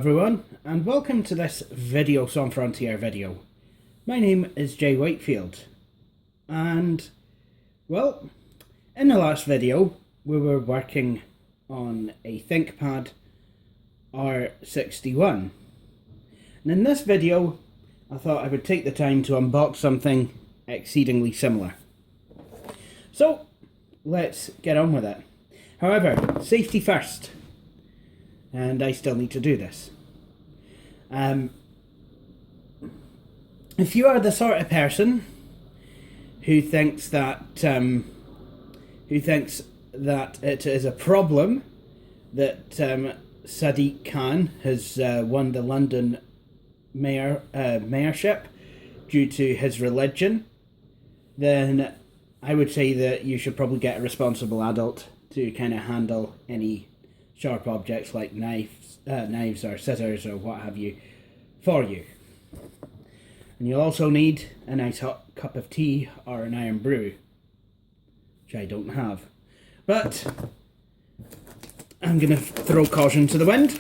everyone, and welcome to this Video Sans Frontier video. My name is Jay Whitefield, and well, in the last video we were working on a ThinkPad R60. And in this video I thought I would take the time to unbox something exceedingly similar. So let's get on with it. However, safety first. And I still need to do this. If you are the sort of person who thinks that it is a problem that Sadiq Khan has won the London mayorship due to his religion, then I would say that you should probably get a responsible adult to kind of handle any sharp objects like knives or scissors or what have you for you. And you'll also need a nice hot cup of tea or an iron brew, which I don't have. But I'm going to throw caution to the wind.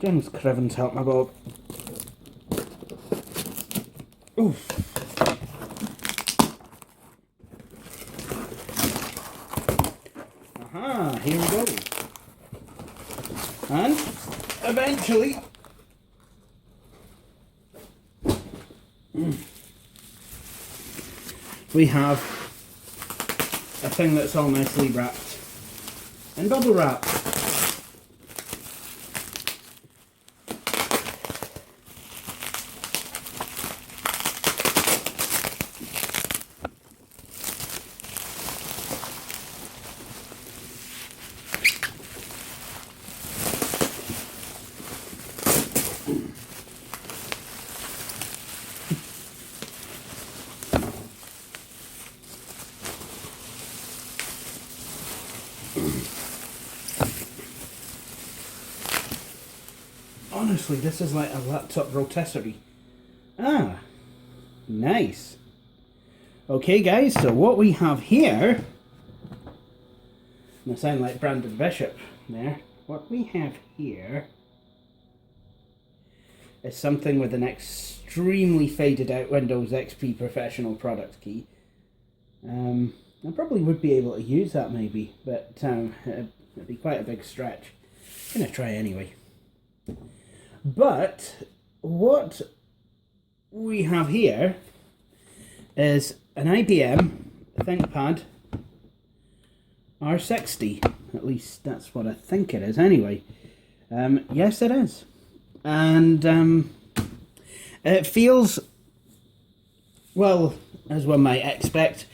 James Criven's help my bob. Oof. Aha, here we go. And eventually we have a thing that's all nicely wrapped in bubble wrap. Honestly, this is like a laptop rotisserie. Ah, nice. Okay guys, so what we have here, I sound like Brandon Bishop there, what we have here is something with an extremely faded out Windows XP Professional product key. I probably would be able to use that maybe, but it'd be quite a big stretch. I'm gonna try anyway. But what we have here is an IBM ThinkPad R60. At least that's what I think it is anyway. Yes, it is. And it feels, well, as one might expect,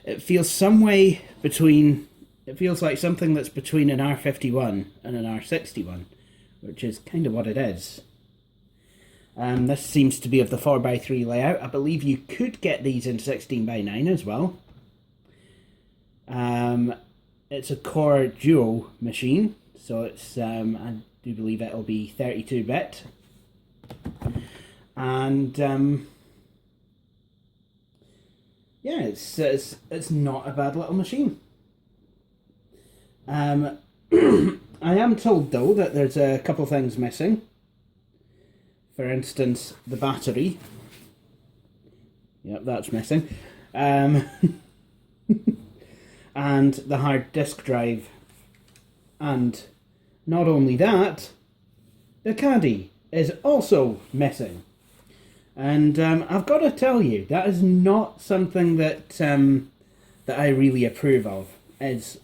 it feels some way between, it feels like something that's between an R51 and an R61. Which is kind of what it is. This seems to be of the 4x3 layout. I believe you could get these in 16x9 as well. It's a Core Duo machine, so it's I do believe it'll be 32-bit. And yeah, it's not a bad little machine. I am told though that there's a couple things missing. For instance, the battery. Yep, that's missing. And the hard disk drive. And not only that, the caddy is also missing. And I've got to tell you, that is not something that that I really approve of. Is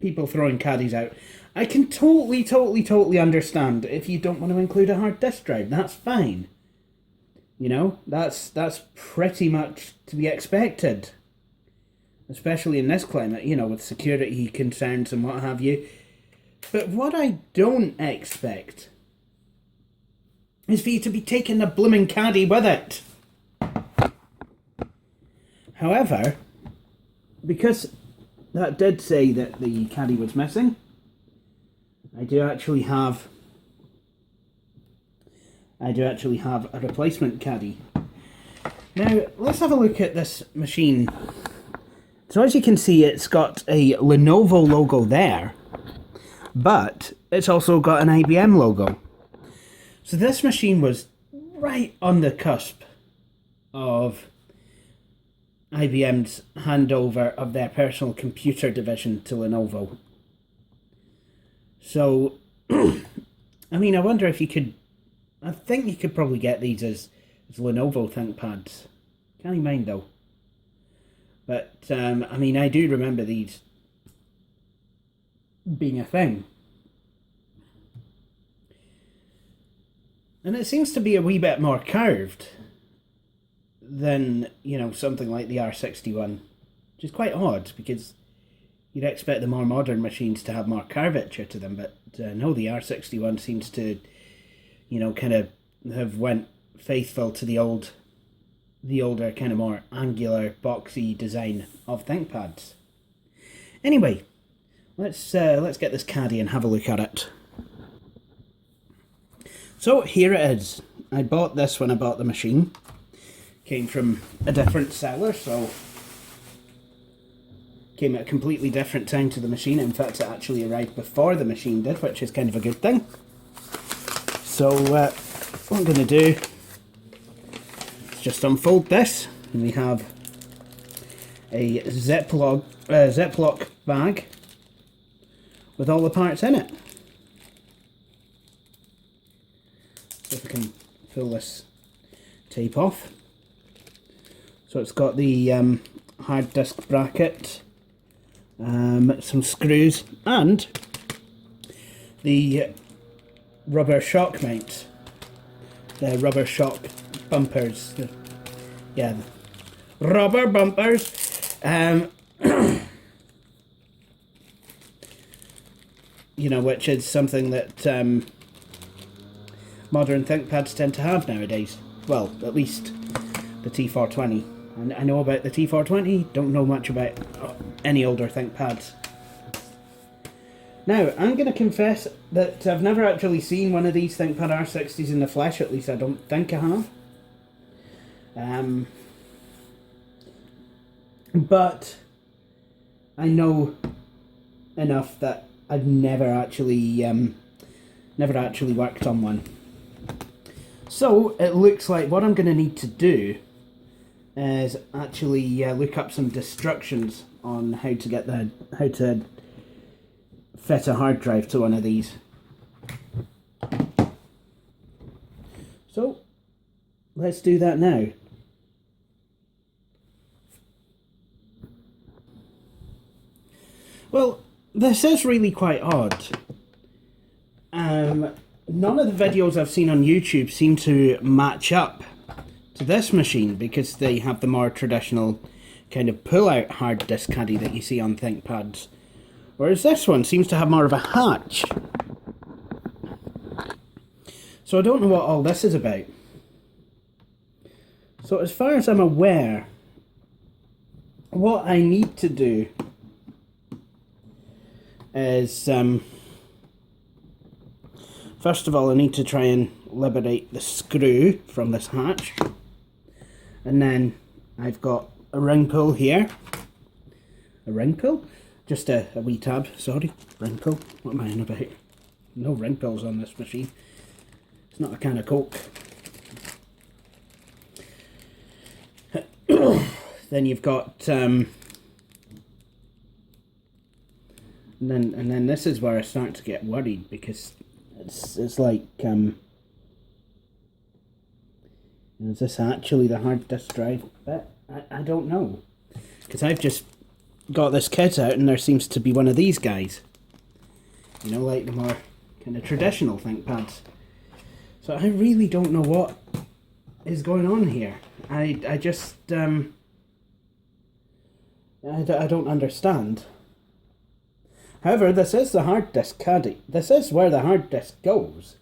people throwing caddies out. I can totally understand if you don't want to include a hard disk drive. That's fine. You know, that's pretty much to be expected. Especially in this climate, you know, with security concerns and what have you. But what I don't expect is for you to be taking the blooming caddy with it. However, because that did say that the caddy was missing, I do actually have a replacement caddy. Now, let's have a look at this machine. So as you can see, it's got a Lenovo logo there, but it's also got an IBM logo. So this machine was right on the cusp of IBM's handover of their personal computer division to Lenovo. So, I mean, I wonder if you could, I think you could probably get these as Lenovo ThinkPads. Can't even mind though. But, I mean, I do remember these being a thing. And it seems to be a wee bit more curved than, you know, something like the R60 one. Which is quite odd, because you'd expect the more modern machines to have more curvature to them, but no, the R60 one seems to, you know, kind of have went faithful to the older kind of more angular, boxy design of ThinkPads. Anyway, let's get this caddy and have a look at it. So here it is. I bought this when I bought the machine. Came from a different seller, so came at a completely different time to the machine. In fact, it actually arrived before the machine did, which is kind of a good thing. So what I'm going to do is just unfold this, and we have a Ziploc bag with all the parts in it. So if we can pull this tape off. So it's got the hard disk bracket, some screws, and the rubber shock mounts, the rubber shock bumpers. Yeah, the rubber bumpers. You know, which is something that modern ThinkPads tend to have nowadays. Well, at least the T420. And I know about the T420, don't know much about any older ThinkPads. Now, I'm going to confess that I've never actually seen one of these ThinkPad R60s in the flesh, at least I don't think I have. But I know enough that I've never actually worked on one. So it looks like what I'm going to need to do is actually look up some instructions on how to fit a hard drive to one of these. So let's do that now. Well, this is really quite odd. None of the videos I've seen on YouTube seem to match up to this machine, because they have the more traditional kind of pull-out hard disk caddy that you see on ThinkPads, whereas this one seems to have more of a hatch. So I don't know what all this is about. So as far as I'm aware, what I need to do is first of all I need to try and liberate the screw from this hatch. And then I've got a ring pull here. A ring pull? Just a wee tab, sorry. Ring pull? What am I on about? No ring pulls on this machine. It's not a can of Coke. Then you've got and then this is where I start to get worried, because it's like is this actually the hard disk drive bit? I don't know, because I've just got this kit out and there seems to be one of these guys, you know, like the more kind of traditional ThinkPads. So I really don't know what is going on here. I just I don't understand. However, this is the hard disk caddy. This is where the hard disk goes.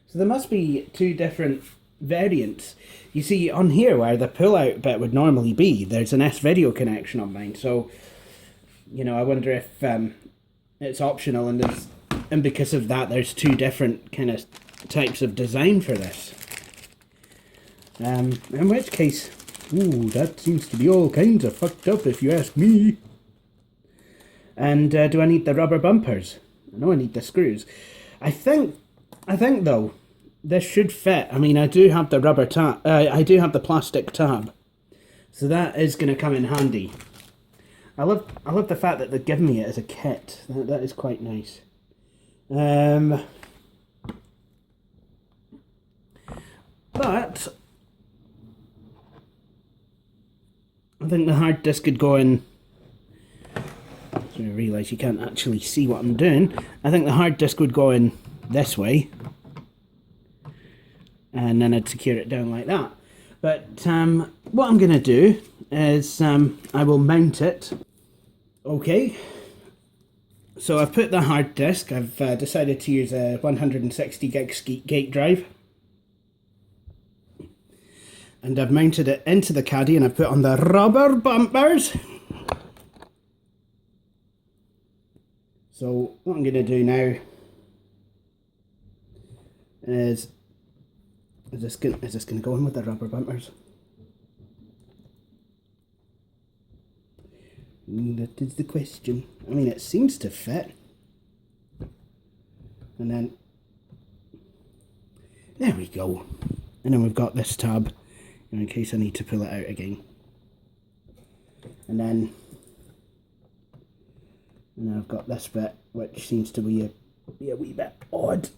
So there must be two different variants. You see, on here where the pull-out bit would normally be, there's an S-video connection on mine, so, you know, I wonder if it's optional, and because of that, there's two different kind of types of design for this. In which case, ooh, that seems to be all kinds of fucked up if you ask me. And do I need the rubber bumpers? I know I need the screws. I think though, this should fit. I mean, I do have the rubber tab. I do have the plastic tab, so that is going to come in handy. I love the fact that they've given me it as a kit. That is quite nice. But I think the hard disk could go in. So I realise you can't actually see what I'm doing. I think the hard disk would go in this way, and then I'd secure it down like that. But what I'm going to do is I will mount it. Okay, so I've put the hard disk. I've decided to use a 160 gig gate drive, and I've mounted it into the caddy, and I've put on the rubber bumpers. So what I'm going to do now is this going to go in with the rubber bumpers? That is the question. I mean, it seems to fit. And then there we go. And then we've got this tab in case I need to pull it out again. And then I've got this bit, which seems to be a wee bit odd.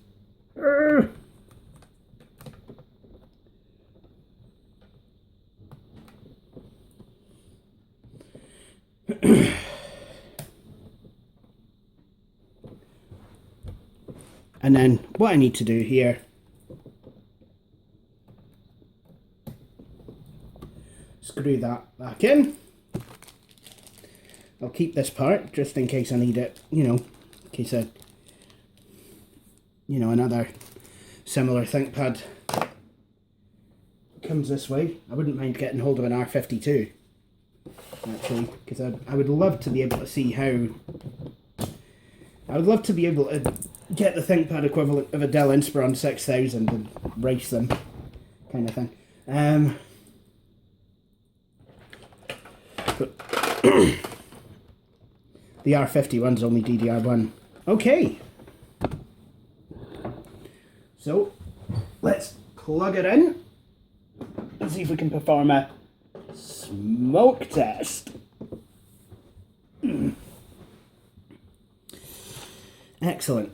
And then what I need to do here screw that back in. I'll keep this part just in case I need it, you know, in case another similar ThinkPad comes this way. I wouldn't mind getting hold of an R52, actually, because I would love to be able to see how... I would love to be able to get the ThinkPad equivalent of a Dell Inspiron 6000 and race them, kind of thing. But the R51's only DDR1. Okay. So, let's plug it in and see if we can perform a smoke test. Excellent.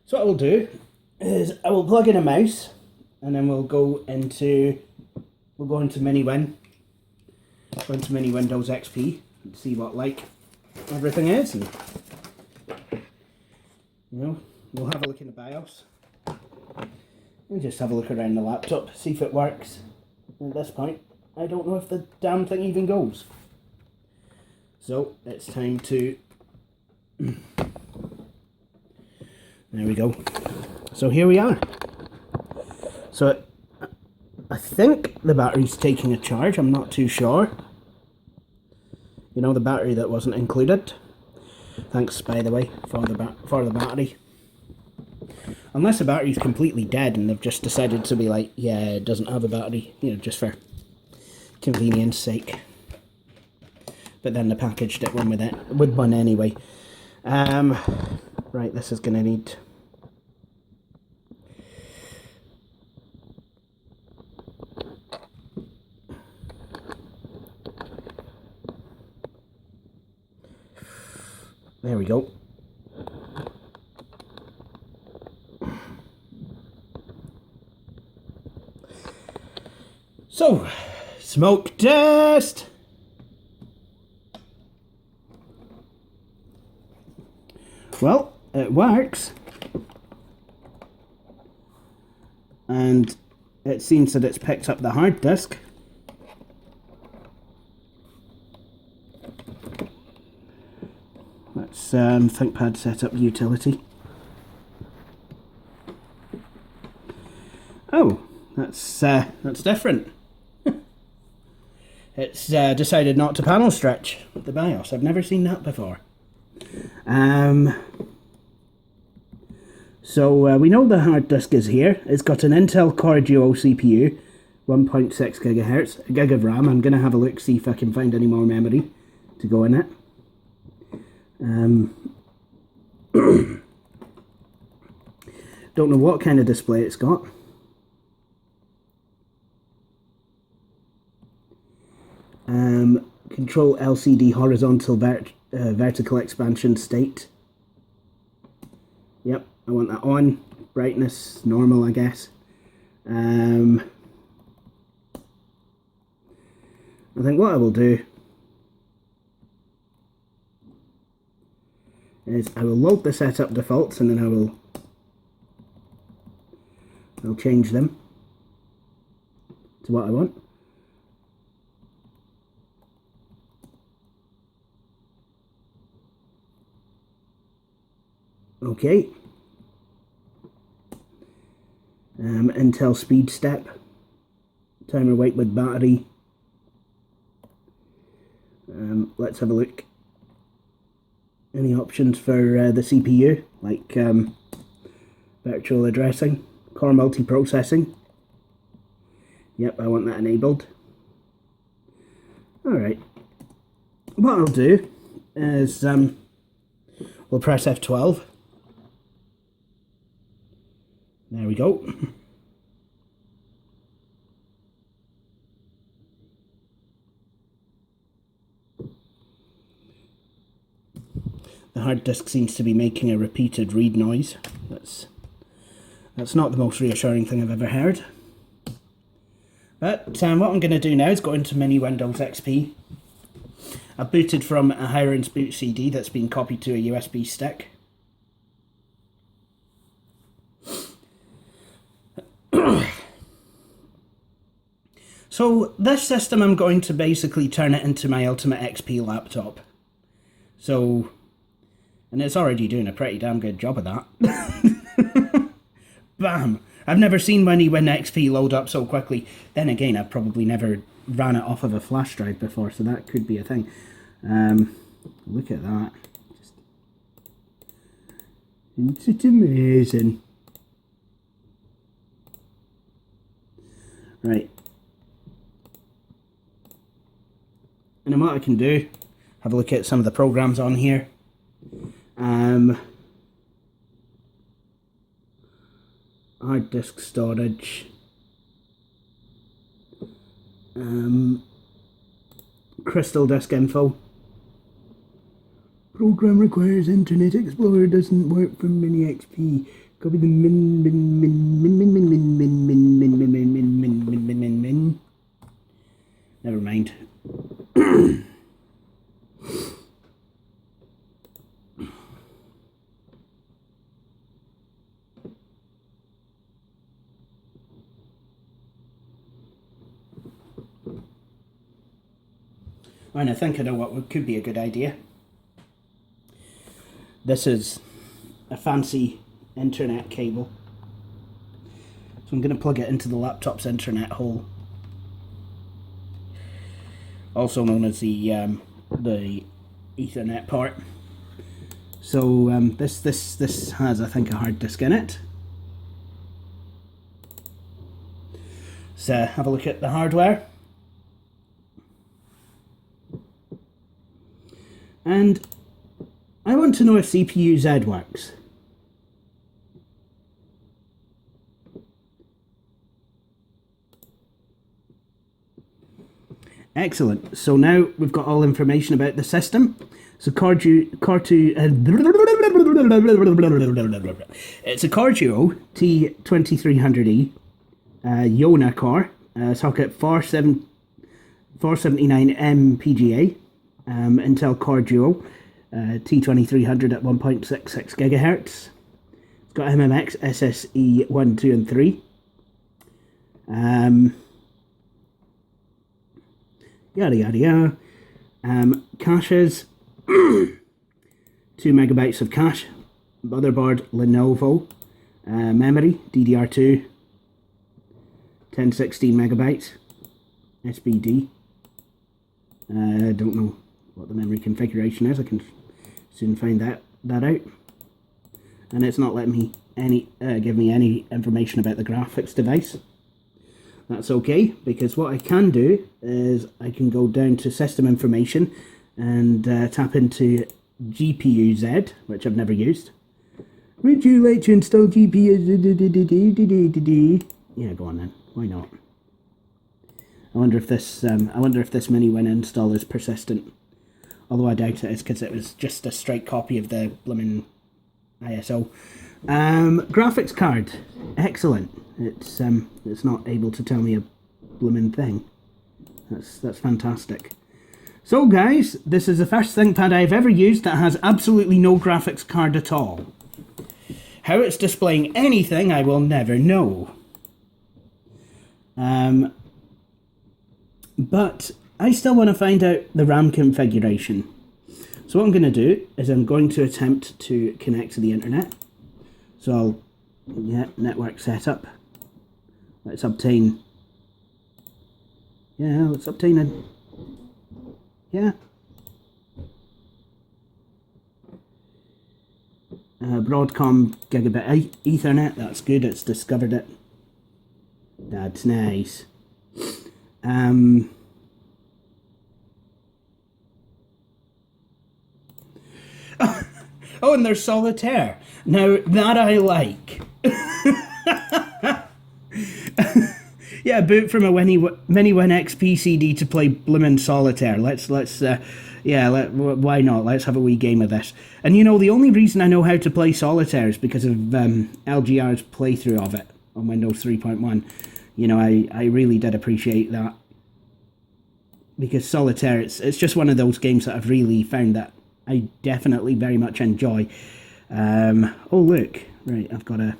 So what I will do is I will plug in a mouse, and then we'll go into MiniWin. Go into Mini Windows XP and see what everything is, and we'll have a look in the BIOS and just have a look around the laptop, see if it works. At this point, I don't know if the damn thing even goes. So it's time to... There we go. So here we are. So I think the battery's taking a charge, I'm not too sure. You know, the battery that wasn't included. Thanks, by the way, for the battery. Unless the battery's completely dead and they've just decided to be like, yeah, it doesn't have a battery, you know, just for convenience sake. But then they packaged it with one anyway. Right, this is gonna need... There we go. So, smoke test! Well, it works. And it seems that it's picked up the hard disk. Let's ThinkPad setup utility. Oh, That's different. It's decided not to panel stretch the BIOS. I've never seen that before. So we know the hard disk is here. It's got an Intel Core Duo CPU, 1.6 gigahertz, a gig of RAM. I'm going to have a look, see if I can find any more memory to go in it. Don't know what kind of display it's got. Control LCD horizontal vertical expansion state. Yep, I want that on. Brightness, normal, I guess. I think what I will do is I will load the setup defaults and then I'll change them to what I want. Okay. Intel speed step, timer wait with battery. Let's have a look. Any options for the CPU, like virtual addressing, core multiprocessing. Yep, I want that enabled. Alright. What I'll do is we'll press F12. There we go. The hard disk seems to be making a repeated read noise. That's not the most reassuring thing I've ever heard. But what I'm going to do now is go into Mini Windows XP. I've booted from a Hiren Boot CD that's been copied to a USB stick. So this system, I'm going to basically turn it into my Ultimate XP laptop. So, and it's already doing a pretty damn good job of that. Bam! I've never seen Mini Win XP load up so quickly. Then again, I've probably never ran it off of a flash drive before, so that could be a thing. Look at that. It's amazing. Right. And then what I can do, have a look at some of the programs on here. Hard disk storage. Crystal disk info. Program requires Internet Explorer, doesn't work from Mini XP. Copy the min. Never mind. And I think I know what could be a good idea. This is a fancy internet cable. So I'm going to plug it into the laptop's internet hole. Also known as the Ethernet port. So this has, I think, a hard disk in it. So have a look at the hardware. And I want to know if CPU-Z works. Excellent. So now we've got all information about the system. So it's a Core Duo T2300E Yona core, socket 479M PGA, Intel Core Duo T2300 at 1.66 gigahertz. It's got MMX SSE 1, 2 and 3. Yada yada yada. Caches, 2 megabytes of cache. Motherboard Lenovo. Memory DDR2, 1016 megabytes SBD. I don't know what the memory configuration is. I can soon find that out. And it's not letting me give me any information about the graphics device. That's okay, because what I can do is I can go down to system information and tap into GPU-Z, which I've never used. Would you like to install GPU? Yeah, go on then. Why not? I wonder if this mini win install is persistent. Although I doubt it is, because it was just a straight copy of the blooming ISO. Graphics card, excellent. It's not able to tell me a blooming thing. That's fantastic. So guys, this is the first ThinkPad I've ever used that has absolutely no graphics card at all. How it's displaying anything, I will never know. But I still want to find out the RAM configuration. So what I'm going to do is I'm going to attempt to connect to the internet. So I'll, network setup. Let's obtain a, Broadcom gigabit Ethernet, that's good, it's discovered it. That's nice. Oh, and there's Solitaire. Now, that I like. Yeah, boot from a Mini Win XP CD to play Bloomin' Solitaire. Why not? Let's have a wee game of this. And you know, the only reason I know how to play Solitaire is because of LGR's playthrough of it on Windows 3.1. You know, I really did appreciate that. Because Solitaire, it's just one of those games that I've really found that I definitely very much enjoy. Oh look, right, I've got a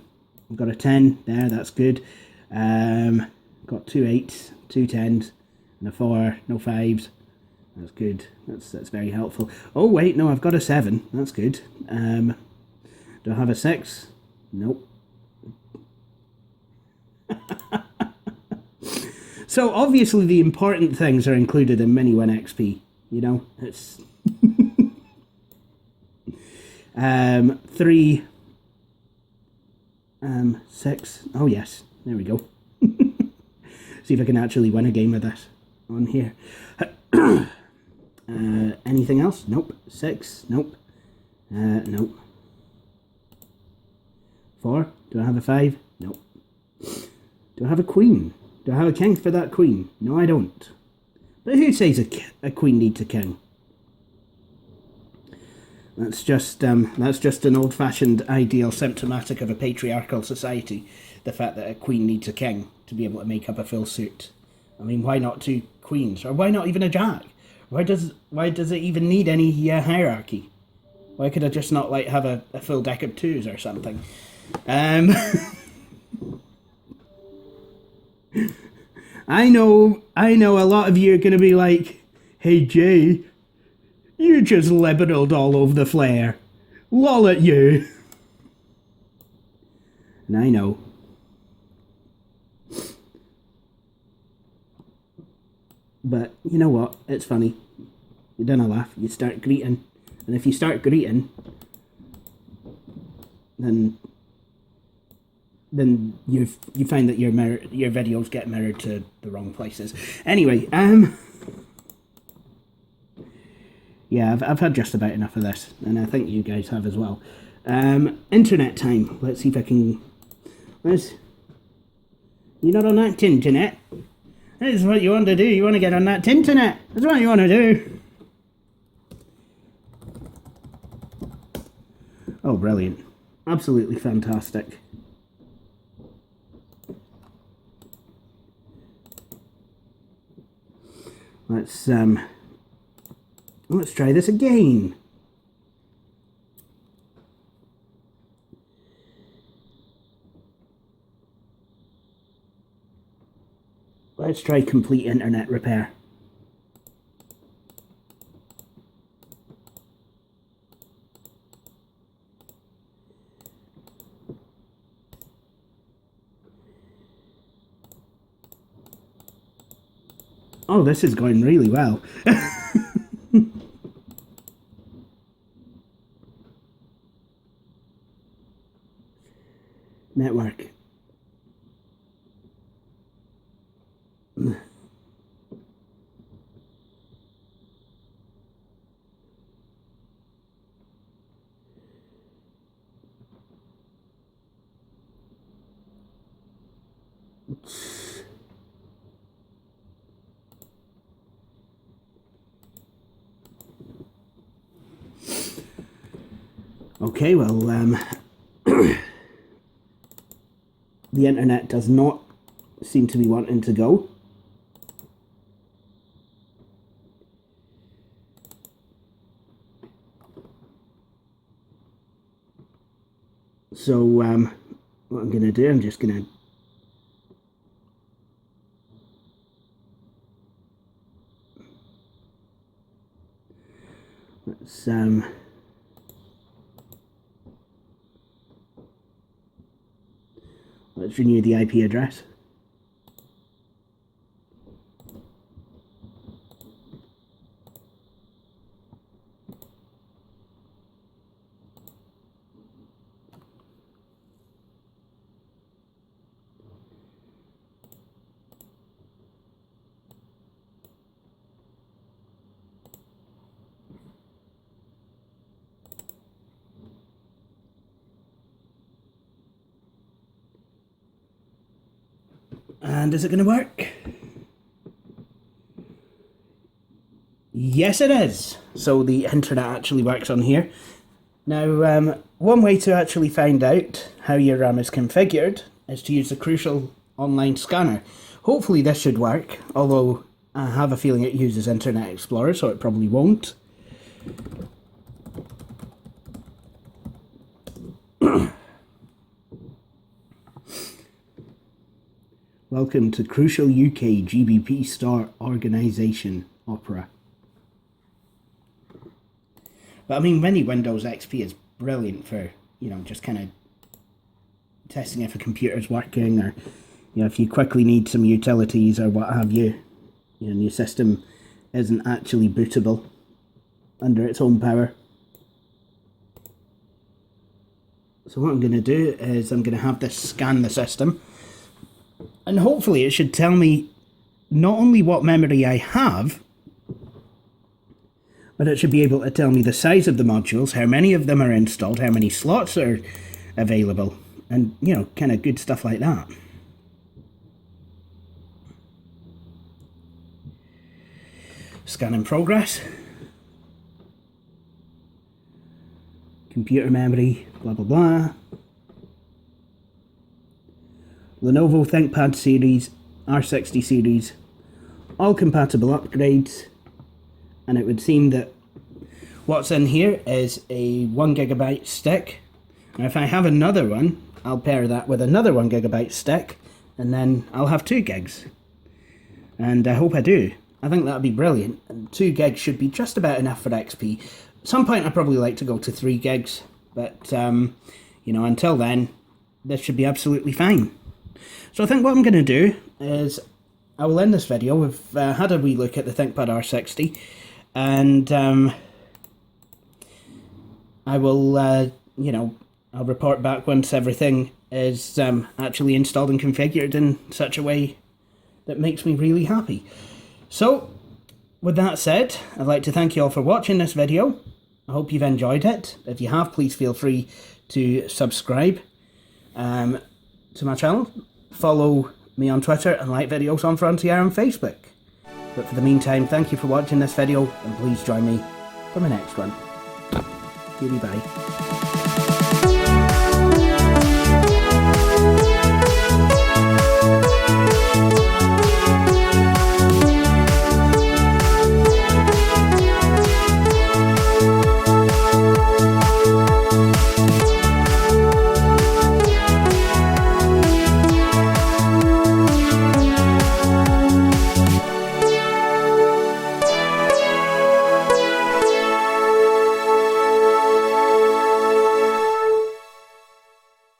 10 there, that's good. Got 2 8s, 2 10s, and a 4, no 5s. That's good. That's very helpful. Oh wait, no, I've got a 7. That's good. Do I have a 6? Nope. So obviously the important things are included in Mini Win XP. You know, it's 3, 6. Oh yes, there we go. See if I can actually win a game of this on here. Anything else? Nope. 6. Nope. Nope. 4. Do I have a 5? Nope. Do I have a queen? Do I have a king for that queen? No, I don't. But who says a queen needs a king? That's just an old-fashioned ideal symptomatic of a patriarchal society. The fact that a queen needs a king to be able to make up a full suit. I mean, why not 2 queens? Or why not even a jack? Why does it even need any hierarchy? Why could I just not like have a full deck of 2s or something? I know a lot of you are gonna be like, hey Jay, you just liberaled all over the flare. Lol at you. And I know. But you know what? It's funny. You don't laugh. You start greeting, and if you start greeting, then you find that your videos get mirrored to the wrong places. Anyway, yeah, I've had just about enough of this, and I think you guys have as well. Internet time. Let's see if I can. You're not on that internet. This is what you want to do. You want to get on that internet. That's what you want to do. Oh, brilliant. Absolutely fantastic. Let's try this again. Let's try complete internet repair. Oh, this is going really well. Network. Okay, well, the internet does not seem to be wanting to go. So, what I'm going to do, I'm just going to let's renew the IP address. And is it going to work? Yes, it is. So the internet actually works on here. Now, one way to actually find out how your RAM is configured is to use the Crucial online scanner. Hopefully this should work, although I have a feeling it uses Internet Explorer, so it probably won't. Welcome to Crucial UK GBP Star Organisation Opera. But I mean, Mini Windows XP is brilliant for, you know, just kind of testing if a computer's working, or, you know, if you quickly need some utilities or what have you, you know, and your system isn't actually bootable under its own power. So what I'm going to do is I'm going to have this scan the system, and hopefully it should tell me not only what memory I have, but it should be able to tell me the size of the modules, how many of them are installed, how many slots are available, and, you know, kind of good stuff like that. Scan in progress. Computer memory, blah blah blah. Lenovo ThinkPad series, R60 series, all compatible upgrades, and it would seem that what's in here is a 1GB stick. Now if I have another one, I'll pair that with another 1GB stick, and then I'll have 2 gigs. And I hope I do. I think that'd be brilliant, and 2 gigs should be just about enough for XP. At some point I'd probably like to go to 3 gigs, but you know, until then, this should be absolutely fine. So I think what I'm going to do is I will end this video. We've had a wee look at the ThinkPad R60, and I will, you know, I'll report back once everything is actually installed and configured in such a way that makes me really happy. So, with that said, I'd like to thank you all for watching this video. I hope you've enjoyed it. If you have, please feel free to subscribe to my channel. Follow me on Twitter and like videos on Frontier and Facebook. But for the meantime, thank you for watching this video, and please join me for my next one. Goodbye.